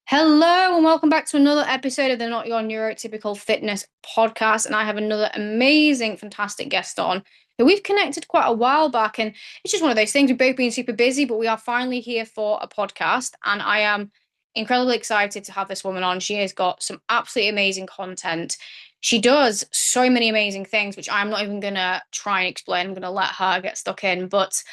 Hello and welcome back to another episode of the Not Your Neurotypical Fitness podcast. And I have another amazing, fantastic guest on who we've connected quite a while back. And it's just one of those things. We've both been super busy, but we are finally here for a podcast. And I am incredibly excited to have this woman on. She has got some absolutely amazing content. She does so many amazing things, which I'm not even going to try and explain. I'm going to let her get stuck in. But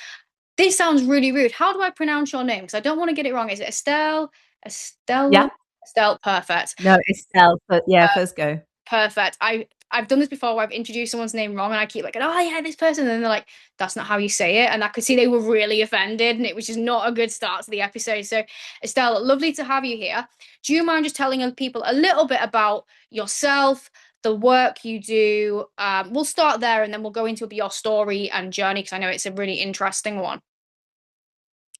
this sounds really rude. How do I pronounce your name? Because I don't want to get it wrong. Is it Estelle? Yeah, Estelle? Estelle, perfect. no, Estelle, but yeah, first go. Perfect. I've done this before where I've introduced someone's name wrong and I keep like, oh yeah, this person. And then they're like, that's not how you say it. And I could see they were really offended and it was just not a good start to the episode. So Estelle, lovely to have you here. Do you mind just telling people a little bit about yourself, the work you do? We'll start there and then we'll go into your story and journey because I know it's a really interesting one.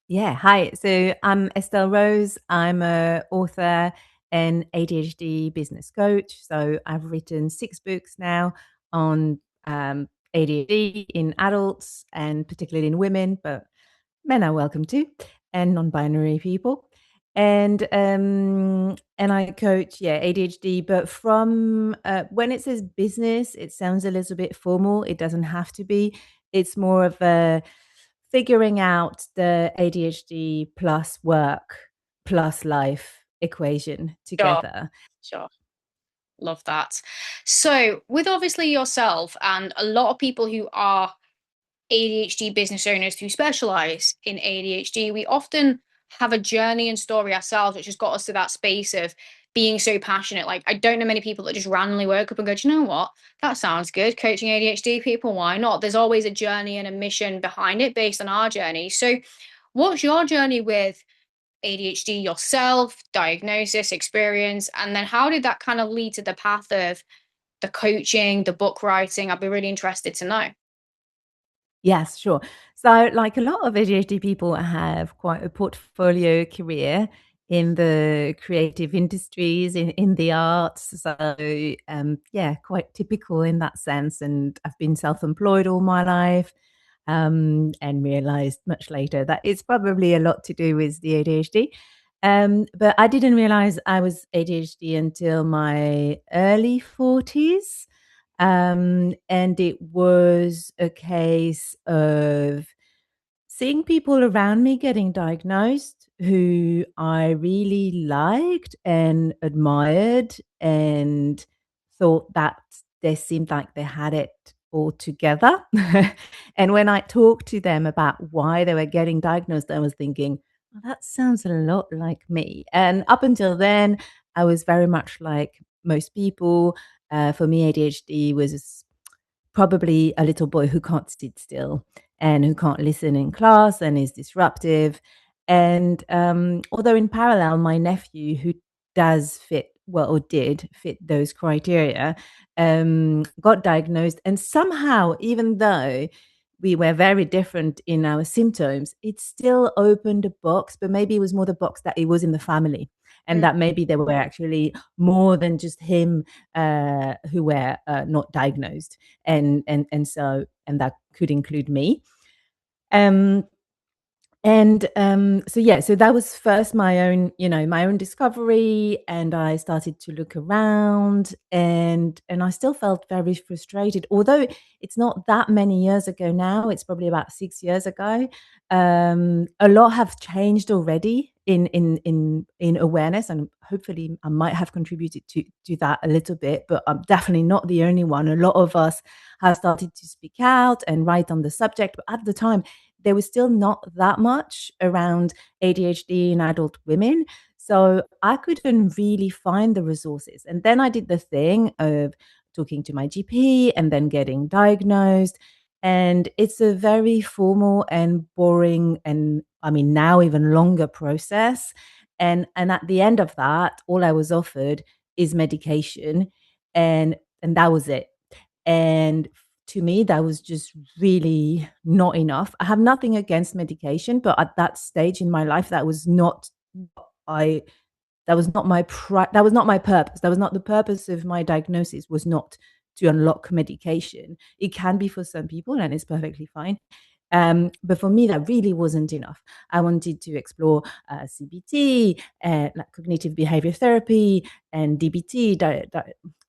Yeah, hi. So I'm Estelle Rose. I'm a author and ADHD business coach. So I've written 6 books now on ADHD in adults and particularly in women, but men are welcome too, and non-binary people. And I coach, yeah, ADHD, but from when it says business, it sounds a little bit formal. It doesn't have to be. It's more of a figuring out the ADHD plus work plus life equation Sure, together. sure. Love that. So, with obviously yourself and a lot of people who are ADHD business owners who specialize in ADHD, we often have a journey and story ourselves, which has got us to that space of being so passionate. Like, I don't know many people that just randomly woke up and go, do you know what? That sounds good. Coaching ADHD people, why not? There's always a journey and a mission behind it based on our journey. So, what's your journey with ADHD yourself, diagnosis, experience, and then how did that kind of lead to the path of the coaching, the book writing? I'd be really interested to know. Yes, sure. So, like a lot of ADHD people have quite a portfolio career in the creative industries, in the arts. So, yeah, quite typical in that sense. And I've been self-employed all my life, and realized much later that it's probably a lot to do with the ADHD. But I didn't realize I was ADHD until my early 40s. And it was a case of seeing people around me getting diagnosed who I really liked and admired and thought that they seemed like they had it all together. And when I talked to them about why they were getting diagnosed, I was thinking, well, that sounds a lot like me. And up until then, I was very much like most people. For me, ADHD was probably a little boy who can't sit still and who can't listen in class and is disruptive. And although in parallel, my nephew, who does fit well or did fit those criteria, got diagnosed. And somehow, even though we were very different in our symptoms, it still opened a box, but maybe it was more the box that it was in the family. And Mm. that maybe there were actually more than just him who were not diagnosed, and that could include me. Um, so yeah, so that was first my own, my own discovery, and I started to look around, and I still felt very frustrated. Although it's not that many years ago now, it's probably about 6 years ago. A lot have changed already in awareness, and hopefully I might have contributed to that a little bit. But I'm definitely not the only one. A lot of us have started to speak out and write on the subject, but at the time there was still not that much around ADHD in adult women. So I couldn't really find the resources. And then I did the thing of talking to my GP and then getting diagnosed. And it's a very formal and boring, and I mean, now even longer process. And at the end of that, all I was offered is medication. And that was it. And to me, that was just really not enough. I have nothing against medication, but at that stage in my life, that was not I that was not that was not my purpose. That was not the purpose of my diagnosis, was not to unlock medication. It can be for some people and it's perfectly fine. But for me, that really wasn't enough. I wanted to explore CBT, like cognitive behavior therapy, and DBT,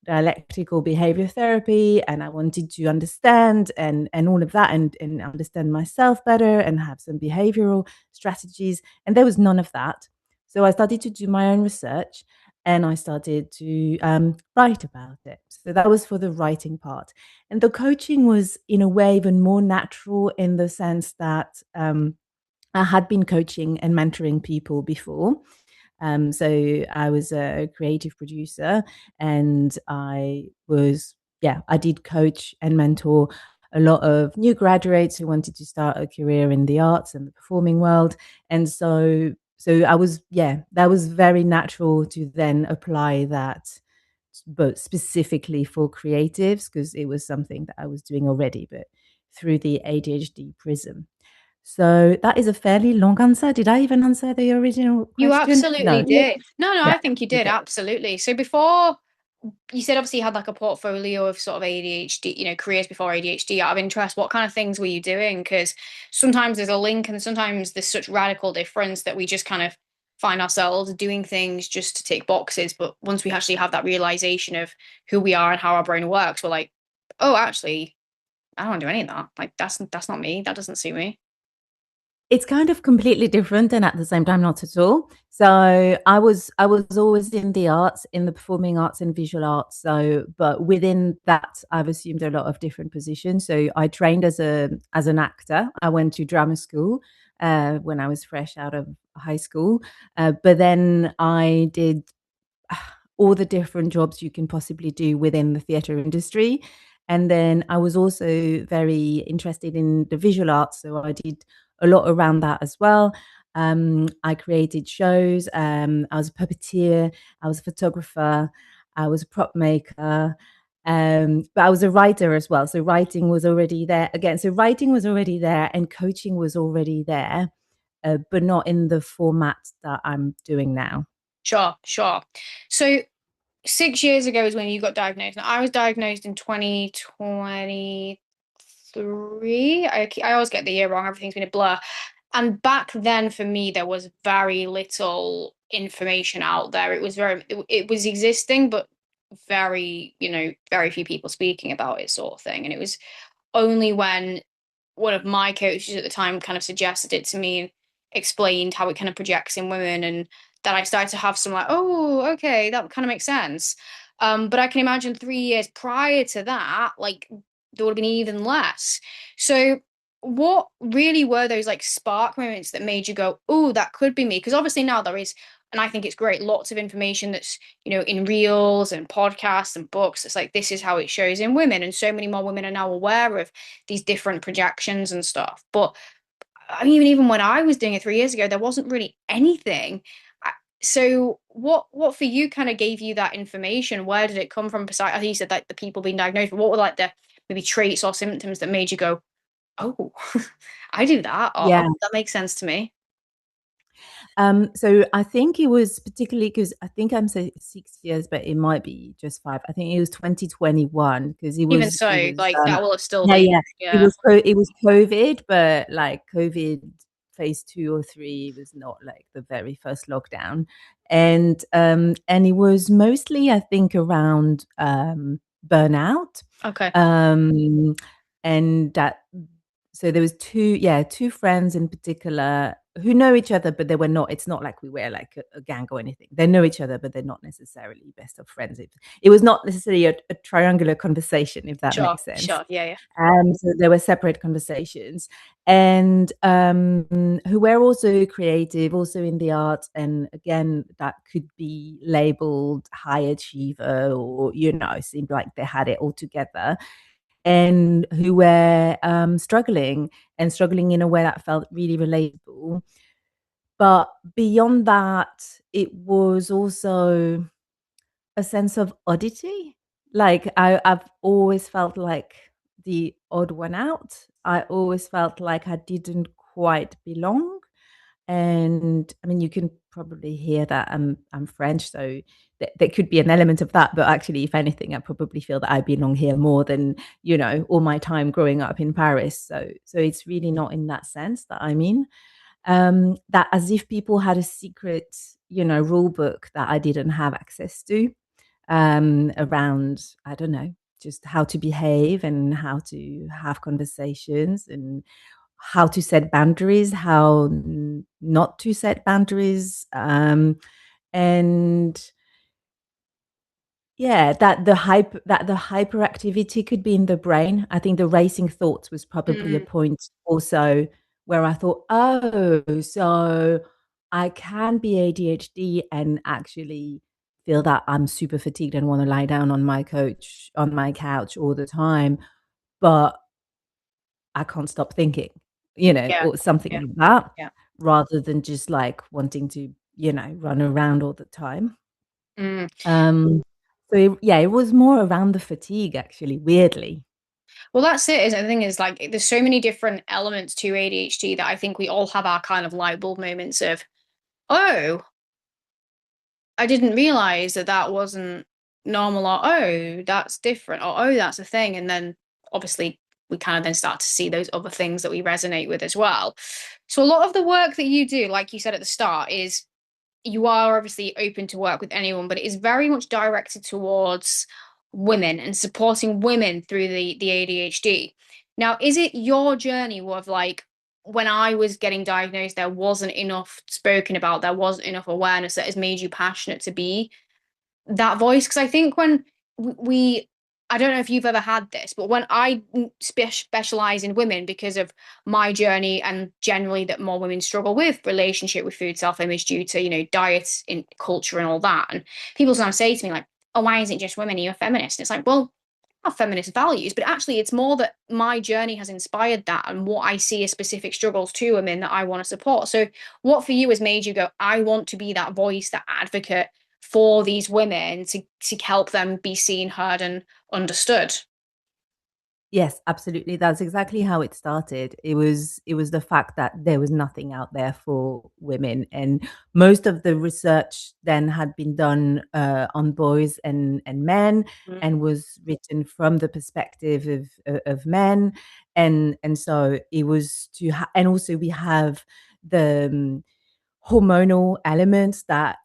dialectical behavior therapy, and I wanted to understand and all of that, and understand myself better and have some behavioral strategies. And there was none of that. So I started to do my own research, and I started to write about it. So that was for the writing part. And the coaching was, in a way, even more natural in the sense that I had been coaching and mentoring people before. So I was a creative producer, and I did coach and mentor a lot of new graduates who wanted to start a career in the arts and the performing world. And so that was very natural to then apply that, but specifically for creatives, because it was something that I was doing already, but through the ADHD prism. So that is a fairly long answer. Did I even answer the original You question? absolutely No. did. No, Yeah. I think you did, Okay. absolutely. So before you said obviously you had like a portfolio of sort of ADHD, careers before ADHD. Out of interest, what kind of things were you doing? Because sometimes there's a link and sometimes there's such radical difference that we just kind of find ourselves doing things just to tick boxes. But once we actually have that realization of who we are and how our brain works, we're like, oh, actually, I don't want to do any of that. Like that's not me. That doesn't suit me. It's kind of completely different and at the same time not at all. So I was always in the arts, in the performing arts and visual arts. So but within that I've assumed a lot of different positions. So I trained as an actor. I went to drama school when I was fresh out of high school. But then I did all the different jobs you can possibly do within the theatre industry. And then I was also very interested in the visual arts. So I did a lot around that as well. I created shows. I was a puppeteer. I was a photographer. I was a prop maker. But I was a writer as well. So writing was already there again. So writing was already there and coaching was already there, but not in the format that I'm doing now. Sure, sure. So 6 years ago is when you got diagnosed. Now, I was diagnosed in 2023. I always get the year wrong. Everything's been a blur. And back then, for me, there was very little information out there. It was existing, but very few people speaking about it, sort of thing. And it was only when one of my coaches at the time kind of suggested it to me and explained how it kind of projects in women, and that I started to have some like, oh, okay, that kind of makes sense. But I can imagine 3 years prior to that, like there would have been even less. So what really were those like spark moments that made you go, oh, that could be me? Because obviously now there is, and I think it's great, lots of information that's, in reels and podcasts and books. It's like, this is how it shows in women. And so many more women are now aware of these different projections and stuff. But I mean, even when I was doing it 3 years ago, there wasn't really anything. So what for you kind of gave you that information? Where did it come from? Besides, I think you said like the people being diagnosed, but what were like the maybe traits or symptoms that made you go, oh, I do that, or oh, Yeah. that makes sense to me. So I think it was particularly because I think I'm saying 6 years, but it might be just five. I think it was 2021 because Even it so, was like that will have still yeah, been, yeah. yeah, It was COVID, but like COVID phase 2 or 3 was not like the very first lockdown. And it was mostly I think around burnout. okay, Um and that so there was two friends in particular who know each other, but they were not. It's not like we were like a gang or anything. They know each other, but they're not necessarily best of friends. It was not necessarily a triangular conversation, if that sure, makes sense. sure, yeah, yeah, So there were separate conversations, and who were also creative, also in the arts, and again, that could be labeled high achiever, or seemed like they had it all together, and who were struggling in a way that felt really relatable. But beyond that, it was also a sense of oddity. Like I've always felt like the odd one out. I always felt like I didn't quite belong. And I mean, you can probably hear that I'm French, so there could be an element of that. But actually, if anything, I probably feel that I belong here more than all my time growing up in Paris. So it's really not in that sense that I mean that as if people had a secret, rule book that I didn't have access to around, I don't know, just how to behave and how to have conversations and how to set boundaries, how not to set boundaries. And yeah, that the hyperactivity could be in the brain. I think the racing thoughts was probably a Mm, point also where I thought, oh, so I can be ADHD and actually feel that I'm super fatigued and want to lie down on my couch all the time, but I can't stop thinking, yeah, or something yeah, like that, yeah. rather than just like wanting to, run around all the time. Mm. So yeah, it was more around the fatigue actually, weirdly. Well, that's it. Is the thing is like there's so many different elements to ADHD that I think we all have our kind of light bulb moments of, oh, I didn't realize that that wasn't normal, or oh, that's different, or oh, that's a thing. And then obviously we kind of then start to see those other things that we resonate with as well. So a lot of the work that you do, like you said at the start, is you are obviously open to work with anyone, but it is very much directed towards women and supporting women through the ADHD. Now, is it your journey of like when I was getting diagnosed, there wasn't enough spoken about, there wasn't enough awareness that has made you passionate to be that voice? Because I think when we I don't know if you've ever had this, but when I specialize in women because of my journey and generally that more women struggle with relationship with food, self-image due to, diets in culture and all that. And people sometimes say to me like, oh, why isn't it just women? Are you a feminist? And it's like, well, I have feminist values, but actually it's more that my journey has inspired that and what I see as specific struggles to women that I want to support. So what for you has made you go, I want to be that voice, that advocate for these women to help them be seen, heard, and understood. Yes, absolutely. That's exactly how it started. It was the fact that there was nothing out there for women, and most of the research then had been done on boys and men, Mm. and was written from the perspective of men, and so it was and also we have the hormonal elements that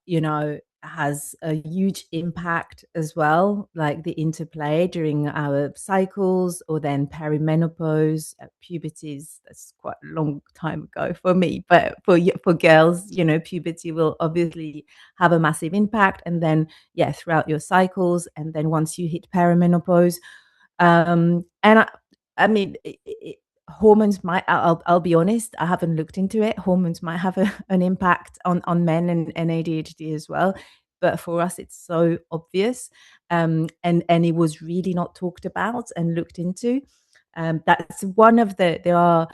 has a huge impact as well, like the interplay during our cycles or then perimenopause, puberties. That's quite a long time ago for me, but for girls, puberty will obviously have a massive impact, and then yeah, throughout your cycles, and then once you hit perimenopause, and I mean, hormones might. I'll be honest. I haven't looked into it. Hormones might have an impact on men and ADHD as well. But for us, it's so obvious, and it was really not talked about and looked into. That's one of there are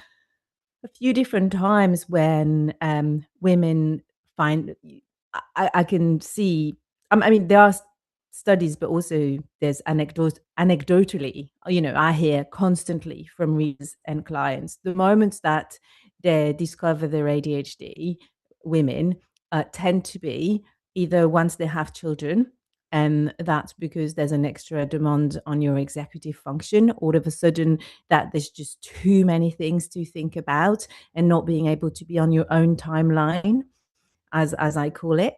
a few different times when women find I can see I mean there are studies, but also there's anecdotally, I hear constantly from readers and clients the moments that they discover their ADHD, women tend to be either once they have children, and that's because there's an extra demand on your executive function. All of a sudden, that there's just too many things to think about and not being able to be on your own timeline, as I call it.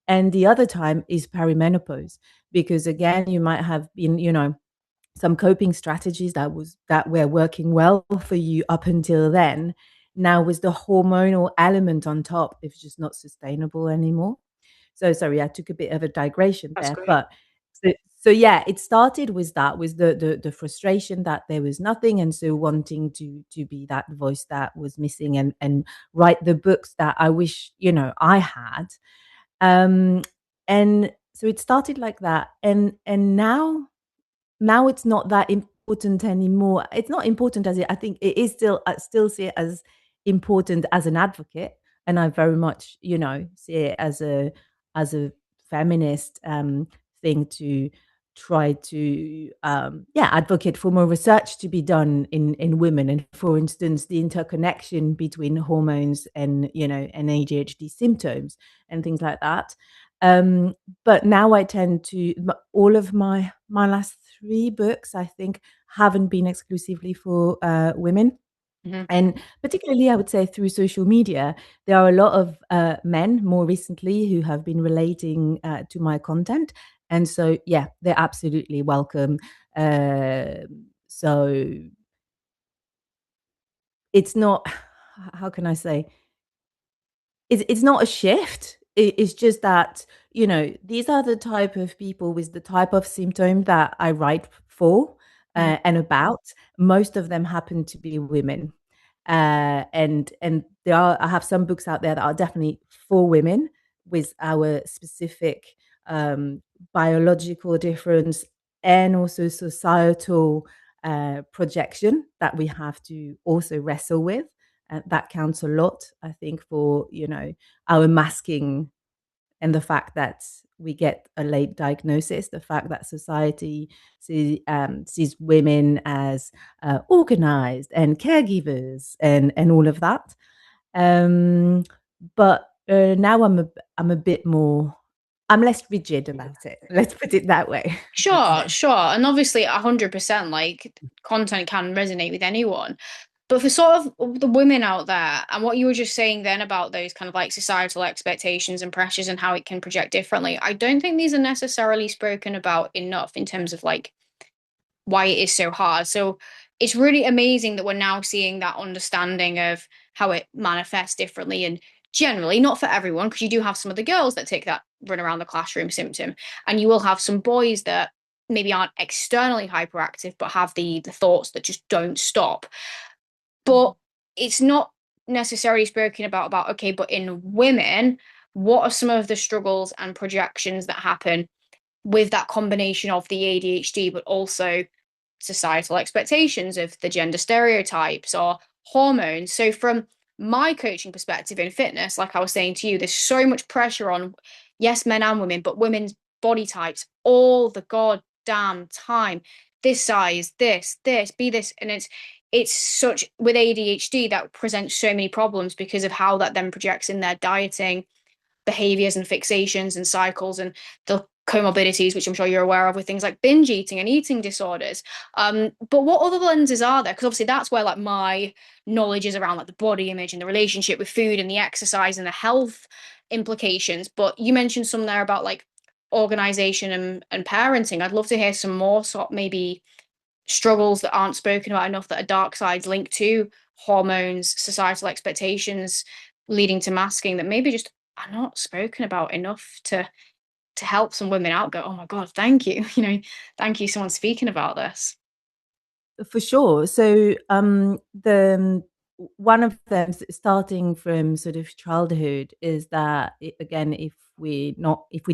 And the other time is perimenopause, because again, you might have been, some coping strategies that were working well for you up until then. Now with the hormonal element on top, it's just not sustainable anymore. So sorry, I took a bit of a digression That's there, great. but so yeah, it started with that, with the frustration that there was nothing, and so wanting to be that voice that was missing, and write the books that I wish I had. Um, and so it started like that, and now it's not that important anymore. It's not important as it. I think it is still. I still see it as important as an advocate, and I very much, see it as a feminist thing try to advocate for more research to be done in women, and for instance the interconnection between hormones and and ADHD symptoms and things like that. um but now I tend to, all of my last three books I think haven't been exclusively for women. Mhm. And particularly, I would say through social media, there are a lot of men more recently who have been relating to my content. And so, yeah, they're absolutely welcome. Uh, so it's not, how can I say, it's not a shift. It's just that, these are the type of people with the type of symptom that I write for Mhm. and about. Most of them happen to be women. And there are, I have some books out there that are definitely for women with our specific um, biological difference and also societal projection that we have to also wrestle with. That counts a lot, I think, for our masking and the fact that we get a late diagnosis, the fact that society sees women as organized and caregivers and all of that. Um, but now I'm a bit more, I'm less rigid about it. Let's put it that way. Let's Sure, say. sure. And obviously, 100%, like content can resonate with anyone. But for sort of the women out there, and what you were just saying then about those kind of like societal expectations and pressures and how it can project differently, I don't think these are necessarily spoken about enough in terms of like why it is so hard. So it's really amazing that we're now seeing that understanding of how it manifests differently and generally not for everyone, because you do have some of the girls that take that run around the classroom symptom, and you will have some boys that maybe aren't externally hyperactive but have the thoughts that just don't stop. But it's not necessarily spoken about okay, but in women, what are some of the struggles and projections that happen with that combination of the ADHD, but also societal expectations of the gender stereotypes or hormones. So, from my coaching perspective in fitness, like I was saying to you, there's so much pressure on, yes, men and women, but women's body types all the goddamn time. This size, this, be this. And it's such with ADHD that presents so many problems because of how that then projects in their dieting behaviors and fixations and cycles and the comorbidities, which I'm sure you're aware of with things like binge eating and eating disorders. But what other lenses are there? Because obviously that's where like my knowledge is around like the body image and the relationship with food and the exercise and the health implications. But you mentioned some there about like organization and parenting. I'd love to hear some more sort of maybe struggles that aren't spoken about enough that are dark sides linked to hormones, societal expectations leading to masking that maybe just are not spoken about enough to help some women out go, oh my God, thank you. Thank you, someone speaking about this. For sure. So the one of them, starting from sort of childhood, is that again, if we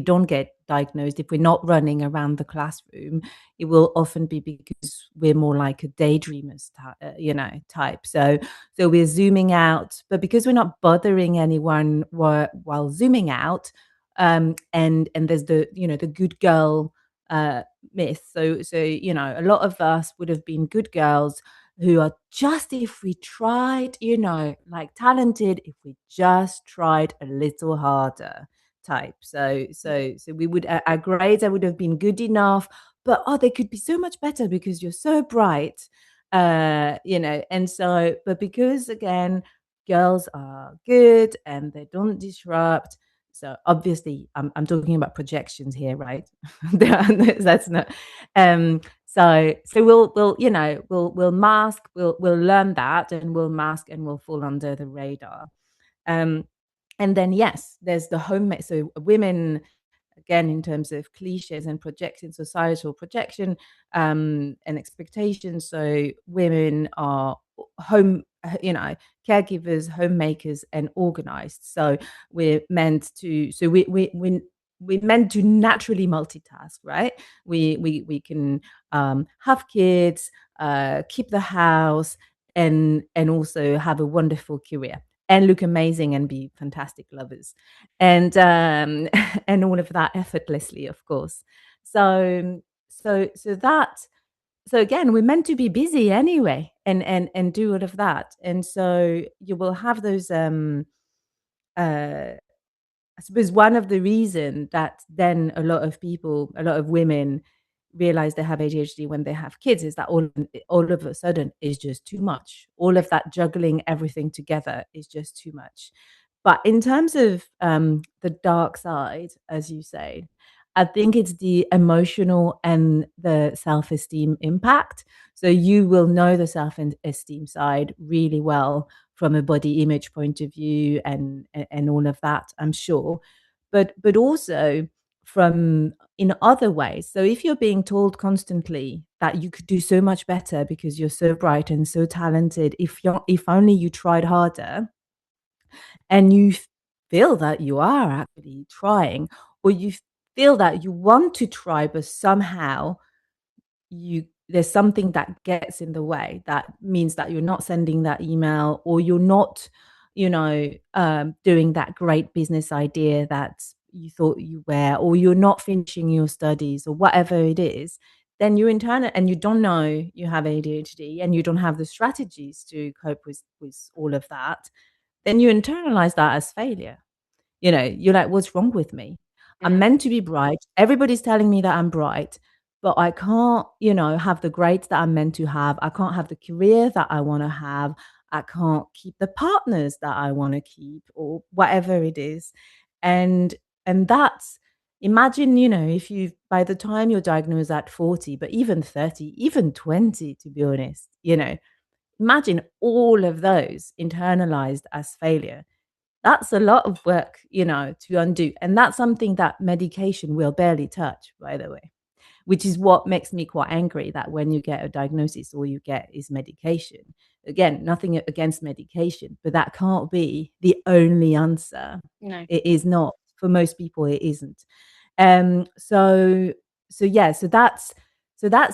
don't get diagnosed, if we're not running around the classroom, it will often be because we're more like a daydreamers type. So we're zooming out, but because we're not bothering anyone while zooming out, and there's the good girl myth. So a lot of us would have been good girls who are just, if we tried, like talented, if we just tried a little harder type. So we would, our grades, I would have been good enough, but they could be so much better because you're so bright. And so, but because again, girls are good and they don't disrupt. So obviously, I'm talking about projections here, right? That's not. So we'll mask, we'll learn that, and we'll mask, and we'll fall under the radar. Um, and then yes, there's the homemade. So women, again, in terms of cliches and projection, societal projection, and expectations. So women are home, caregivers, homemakers, and organized. So we're meant to. So we're meant to naturally multitask, right? We can have kids, keep the house, and also have a wonderful career and look amazing and be fantastic lovers, and and all of that effortlessly, of course. So So again, we're meant to be busy anyway, and do all of that, and so you will have those uh I suppose one of the reason that then a lot of women realize they have ADHD when they have kids is that all of a sudden is just too much. All of that juggling everything together is just too much. But in terms of the dark side, as you say, I think it's the emotional and the self-esteem impact. So you will know the self-esteem side really well from a body image point of view and all of that, I'm sure. But also from in other ways. So if you're being told constantly that you could do so much better because you're so bright and so talented, if only you tried harder, and you feel that you are actually trying, or you feel that you want to try, but somehow you there's something that gets in the way, that means that you're not sending that email, or you're not doing that great business idea that you thought you were, or you're not finishing your studies, or whatever it is, then you internal and you don't know you have ADHD, and you don't have the strategies to cope with all of that, then you internalize that as failure. You're like, what's wrong with me? I'm Mm, meant to be bright. Everybody's telling me that I'm bright, but I can't, have the grades that I'm meant to have. I can't have the career that I want to have. I can't keep the partners that I want to keep, or whatever it is. And that's imagine, if you by the time you're diagnosed at 40, but even 30, even 20, to be honest, imagine all of those internalized as failure. That's a lot of work, to undo. And that's something that medication will barely touch, by the way, which is what makes me quite angry, that when you get a diagnosis, all you get is medication. Again, nothing against medication, but that can't be the only answer. no. It is not. For most people, it isn't. So yeah, so that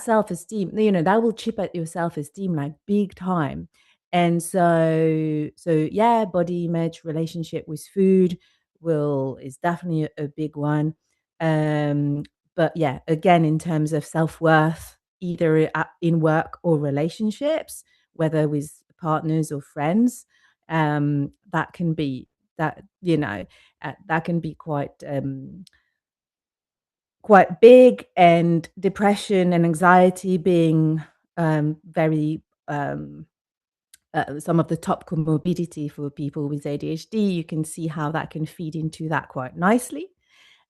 self-esteem, that will chip at your self-esteem like big time. And so yeah, body image, relationship with food will is definitely a big one. Um, but yeah, again, in terms of self-worth, either in work or relationships, whether with partners or friends, that can be that, that can be quite big, and depression and anxiety being very some of the top comorbidity for people with ADHD. You can see how that can feed into that quite nicely.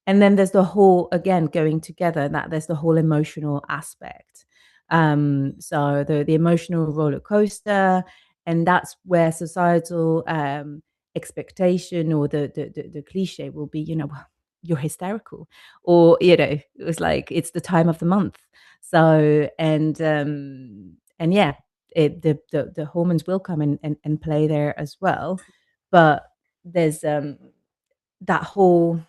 And then there's the whole, again, going together, that there's the whole emotional aspect. So the emotional roller coaster, and that's where societal expectation, or the cliche will be, well, you're hysterical, or it was like, it's the time of the month. So and yeah, the hormones will come and play there as well. But there's that whole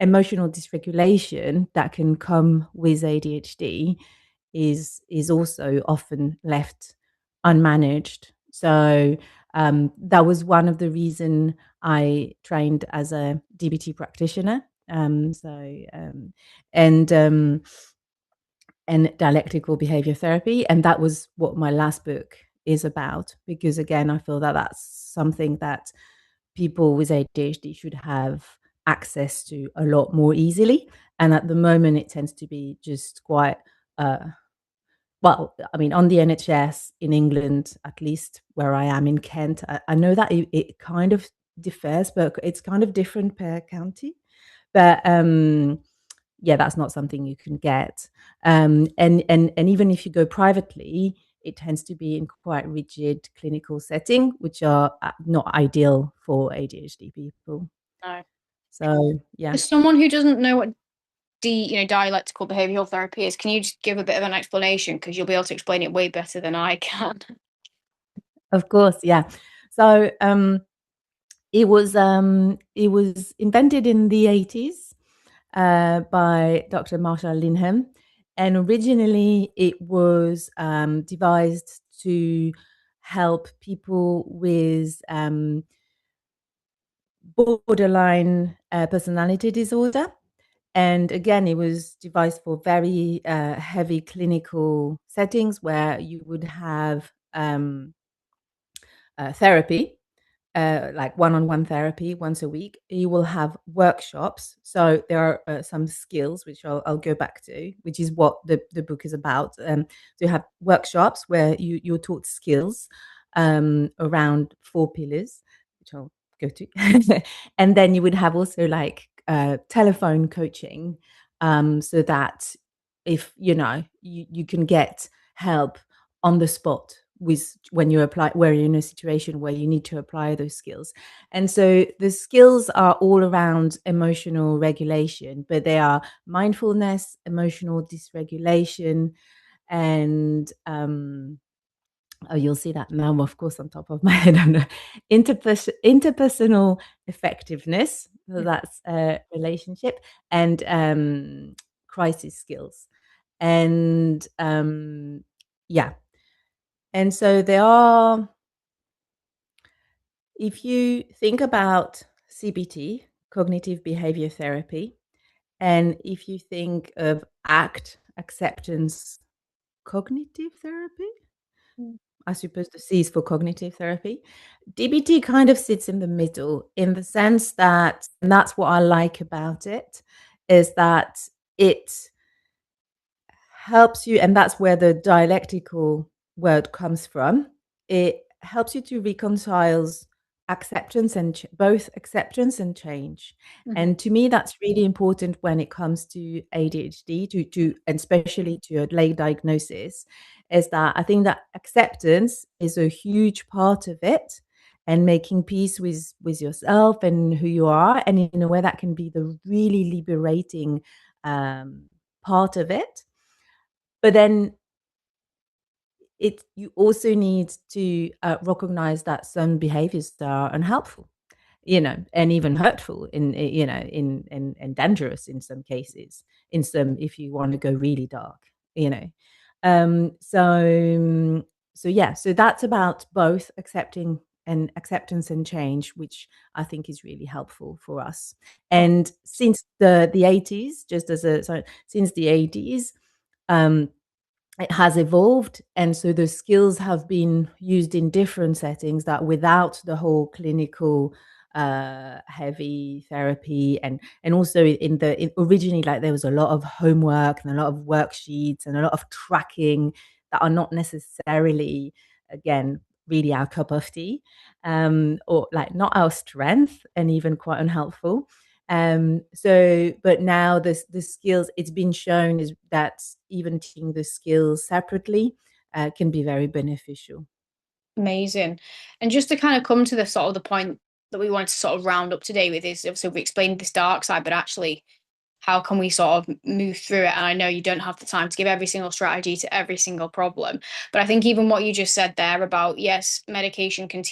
emotional dysregulation that can come with ADHD is also often left unmanaged. So that was one of the reason I trained as a DBT practitioner. And and dialectical behavior therapy, and that was what my last book is about, because again, I feel that that's something that people with ADHD should have access to a lot more easily. And at the moment, it tends to be just quite, well, I mean, on the NHS in England, at least where I am in Kent, I know that it kind of differs, but it's kind of different per county. But yeah, that's not something you can get. And even if you go privately, it tends to be in quite rigid clinical setting, which are not ideal for ADHD people. No. So yeah. For someone who doesn't know what dialectical behavioral therapy is, can you just give a bit of an explanation? Because you'll be able to explain it way better than I can. Of course, yeah. So it was invented in the 80s by Dr. Marshall Linham, and originally it was devised to help people with borderline personality disorder. And again, it was devised for very heavy clinical settings where you would have therapy, like one-on-one therapy once a week. You will have workshops. So there are some skills which I'll go back to, which is what the book is about. So you have workshops where you're taught skills around 4 pillars, which I'll go to, and then you would have also like telephone coaching, so that if you can get help on the spot with when you apply where you're in a situation where you need to apply those skills. And so the skills are all around emotional regulation, but they are mindfulness, emotional dysregulation, and oh, you'll see that now, of course, on top of my head. Interpersonal effectiveness, so that's relationship, and crisis skills. And yeah, and so there are, if you think about CBT, cognitive behavior therapy, and if you think of ACT, acceptance cognitive therapy, Mm. I suppose the C is for cognitive therapy. DBT kind of sits in the middle in the sense that, and that's what I like about it, is that it helps you, and that's where the dialectical word comes from. It helps you to reconcile acceptance and both acceptance and change. Mhm. And to me, that's really important when it comes to ADHD, to and especially to a late diagnosis, is that I think that acceptance is a huge part of it, and making peace with yourself and who you are, and in a way that can be the really liberating part of it. But then you also need to recognize that some behaviors are unhelpful, and even hurtful and dangerous in some cases, in some, if you want to go really dark, you know. So yeah, so that's about both acceptance and change, which I think is really helpful for us. Oh, And since the 80s, just as a sorry, since the 80s, um it has evolved, and so the skills have been used in different settings, that without the whole clinical heavy therapy, and also originally, like, there was a lot of homework and a lot of worksheets and a lot of tracking that are not necessarily, again, really our cup of tea, or like not our strength, and even quite unhelpful. But now the skills, it's been shown is that even teaching the skills separately can be very beneficial. amazing. And just to kind of come to the sort of the point that we wanted to sort of round up today with is obviously we explained this dark side, but actually how can we sort of move through it? And I know you don't have the time to give every single strategy to every single problem, but I think even what you just said there about, yes, medication can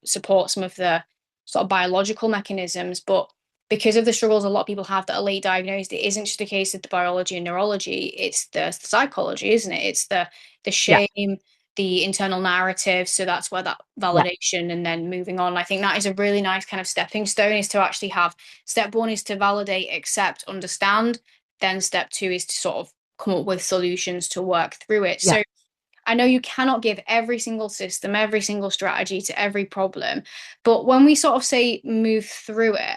support some of the sort of biological mechanisms, but because of the struggles a lot of people have that are late diagnosed, it isn't just a case of the biology and neurology, it's the psychology, isn't it? It's the Yeah, shame, the internal narrative. So that's where that yeah, validation and then moving on. I think that is a really nice kind of stepping stone, is to actually have step one is to validate, accept, understand. Then step two is to sort of come up with solutions to work through it. yeah. So I know you cannot give every single system, every single strategy to every problem, but when we sort of say move through it,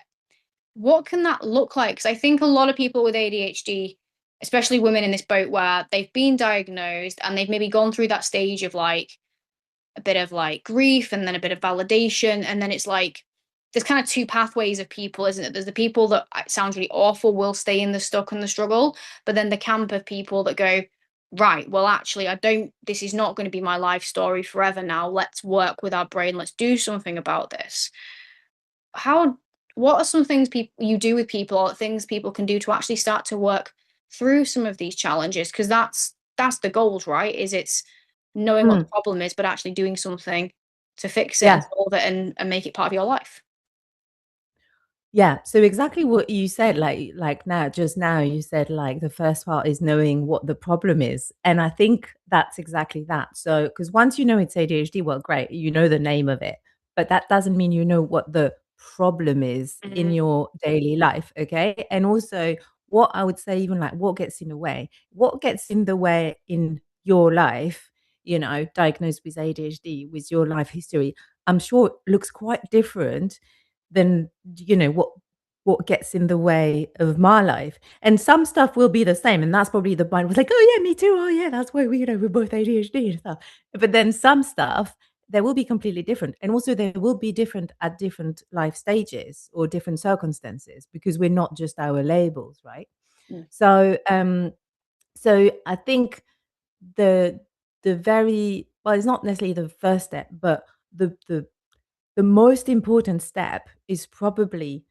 what can that look like? Because I think a lot of people with ADHD, especially women in this boat where they've been diagnosed and they've maybe gone through that stage of like a bit of like grief and then a bit of validation. And then it's like there's kind of two pathways of people, isn't it? There's the people that, it sounds really awful, will stay in the stuck and the struggle, but then the camp of people that go, right, well, actually, this is not going to be my life story forever now. Let's work with our brain. Let's do something about this. How, what are some things people you do with people, or things people can do to actually start to work through some of these challenges? Because that's the goals, right? Is it's knowing what the Mm, problem is, but actually doing something to fix it and yeah. solve it and make it part of your life. Yeah, so exactly what you said, like now, just now, you said like the first part is knowing what the problem is, and I think that's exactly that. So, because once you know it's ADHD, well, great, you know the name of it, but that doesn't mean you know what the problem is in Mm. your daily life, okay? And also, what I would say, even like what gets in the way, what gets in the way in your life, diagnosed with ADHD, with your life history, I'm sure it looks quite different than, what gets in the way of my life. And some stuff will be the same. And that's probably the point was like, oh yeah, me too. Oh yeah, that's why we're both ADHD and stuff. But then some stuff there will be completely different. And also they will be different at different life stages or different circumstances because we're not just our labels, right? Mm. So I think the the very well, it's not necessarily the first step, but the most important step is probably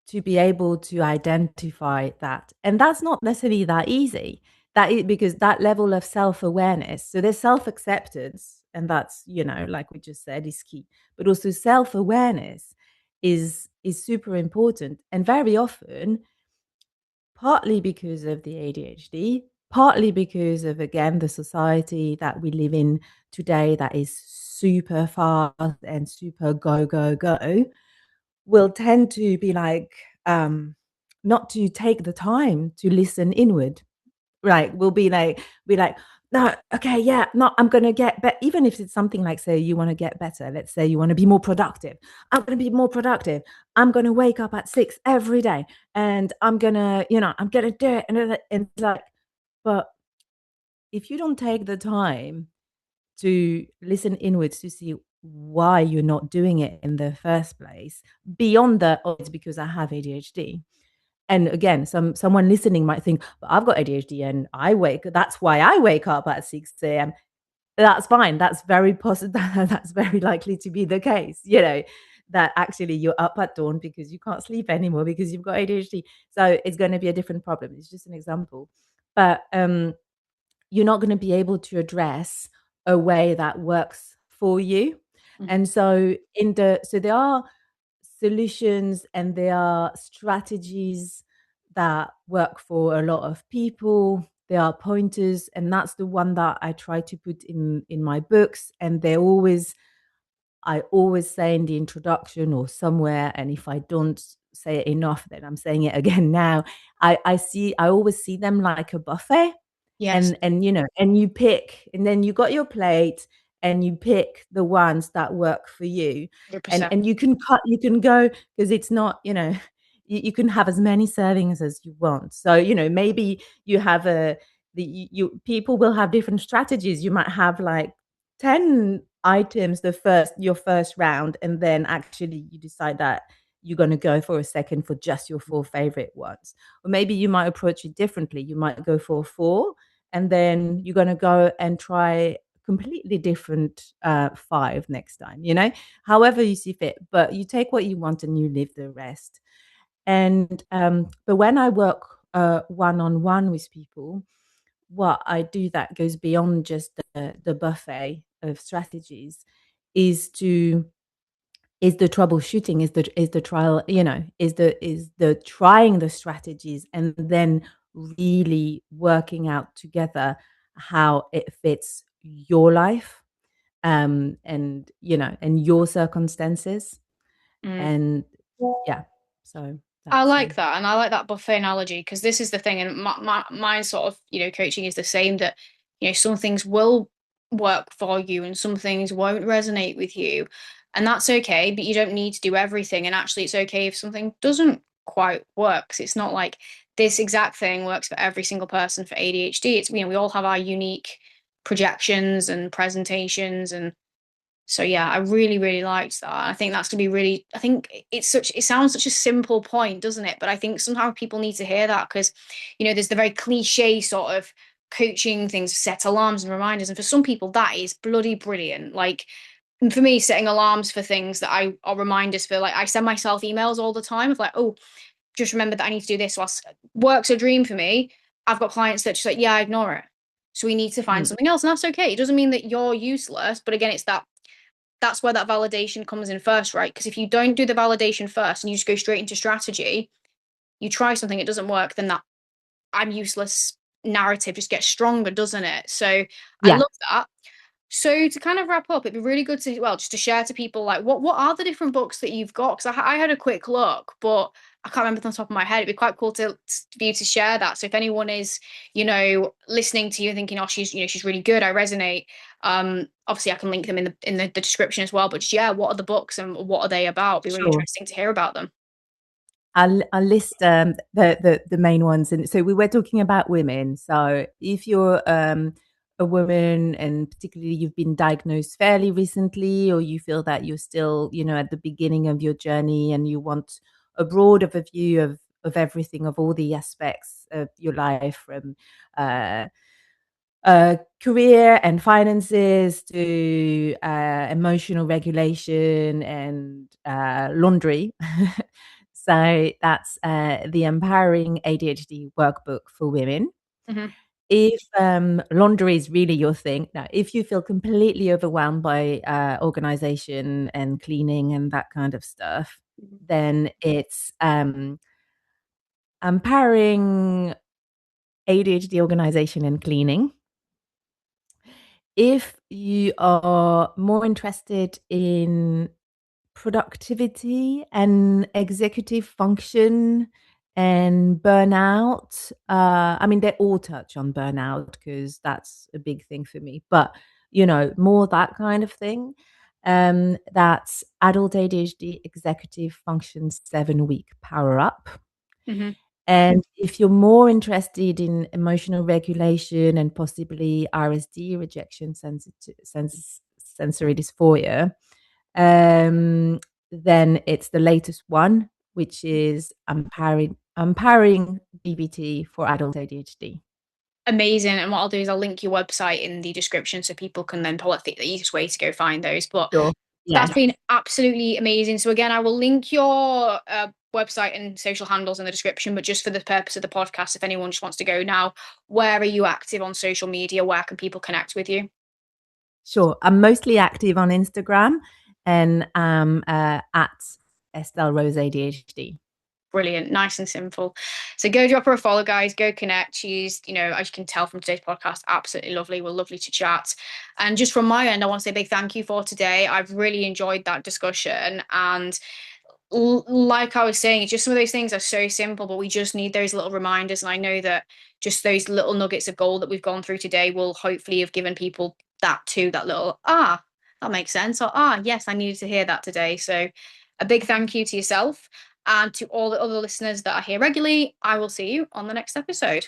to be able to identify that. And that's not necessarily that easy. That is because that level of self-awareness. So there's self-acceptance, and that's, like we just said, is key. But also self-awareness is super important. And very often, partly because of the ADHD, partly because of again the society that we live in today that is super fast and super go, go, go, will tend to be like, not to take the time to listen inward. Right. We'll be like, no, okay, yeah, no, I'm gonna get better. Even if it's something like, say, you want to get better, let's say you want to be more productive. I'm gonna be more productive. I'm gonna wake up at 6 every day and I'm gonna do it. And it's like, but if you don't take the time to listen inwards to see why you're not doing it in the first place, beyond the, oh, it's because I have ADHD. And again, someone listening might think, but I've got ADHD and that's why I wake up at 6 a.m. That's fine. That's very possible. That's very likely to be the case, that actually you're up at dawn because you can't sleep anymore because you've got ADHD. So it's going to be a different problem. It's just an example. But you're not going to be able to address a way that works for you. Mhm. And so there are solutions and there are strategies that work for a lot of people. There are pointers, and that's the one that I try to put in my books. And I always say in the introduction or somewhere, and if I don't say it enough, then I'm saying it again now. I always see them like a buffet, Yes, and you pick, and then you got your plate, and you pick the ones that work for you, and 100%. and you can go because it's not, you can have as many servings as you want. So maybe you have you people will have different strategies. You might have like 10 items your first round, and then actually you decide that you're going to go for a second for just your four favorite ones. Or maybe you might approach it differently. You might go for four, and then you're going to go and try completely different five next time, however you see fit. But you take what you want and you leave the rest. And but when I work one-on-one with people, what I do that goes beyond just the buffet of strategies is to is the troubleshooting, is the trial, is the trying the strategies and then really working out together how it fits your life, and your circumstances. Mm. And yeah, so I that's like that, and I like that buffet analogy because this is the thing, and my sort of coaching is the same. That some things will work for you, and some things won't resonate with you, and that's okay. But you don't need to do everything, and actually, it's okay if something doesn't quite work. 'Cause it's not like this exact thing works for every single person for ADHD. It's we all have our unique projections and presentations, and so yeah, I really, really liked that. I think that's gonna be really. I think it sounds such a simple point, doesn't it? But I think somehow people need to hear that because, there's the very cliche sort of coaching things, set alarms and reminders, and for some people that is bloody brilliant. Like for me, setting alarms for things that I are reminders for, like I send myself emails all the time of like, oh, just remember that I need to do this. Whilst work's a dream for me, I've got clients that just like, yeah, I ignore it. So we need to find mm, something else, and that's okay. It doesn't mean that you're useless, but again, it's that's where that validation comes in first, right? Because if you don't do the validation first and you just go straight into strategy, you try something, it doesn't work, then that I'm useless narrative just gets stronger, doesn't it? So I yeah. love that. So to kind of wrap up, it'd be really good to well just to share to people like what are the different books that you've got? Because I had a quick look, but I can't remember on the top of my head. It'd be quite cool for you to share that. So if anyone is listening to you and thinking, oh, she's really good, I resonate. Obviously I can link them in the description as well. But just, yeah, what are the books and what are they about? It'd be really Sure. interesting to hear about them. I'll list the main ones, and so we were talking about women. So if you're a woman, and particularly you've been diagnosed fairly recently, or you feel that you're still, at the beginning of your journey, and you want a broad overview of everything, of all the aspects of your life, from uh, career and finances to emotional regulation and laundry. So that's the Empowering ADHD Workbook for Women. Hmm. If laundry is really your thing, now, if you feel completely overwhelmed by organization and cleaning and that kind of stuff, then it's Empowering ADHD Organization and Cleaning. If you are more interested in productivity and executive function and burnout, I mean, they all touch on burnout because that's a big thing for me, but more that kind of thing. That's Adult ADHD Executive Function 7-Week Power Up. Hmm. And if you're more interested in emotional regulation and possibly RSD, rejection sensory dysphoria, then it's the latest one, which is empowering BBT for adult ADHD. Amazing. And what I'll do is I'll link your website in the description so people can then pull up the easiest way to go find those. But Sure. that's Yes. been absolutely amazing. So again, I will link your website and social handles in the description. But just for the purpose of the podcast, if anyone just wants to go now, where are you active on social media? Where can people connect with you? Sure. I'm mostly active on Instagram and at Estelle Rose ADHD. Brilliant, nice and simple. So go drop her a follow, guys. Go connect. She's, as you can tell from today's podcast, absolutely lovely. We're lovely to chat. And just from my end, I want to say a big thank you for today. I've really enjoyed that discussion. And like I was saying, it's just some of those things are so simple, but we just need those little reminders. And I know that just those little nuggets of gold that we've gone through today will hopefully have given people that too, that little, that makes sense. Or, yes, I needed to hear that today. So a big thank you to yourself and to all the other listeners that are here regularly. I will see you on the next episode.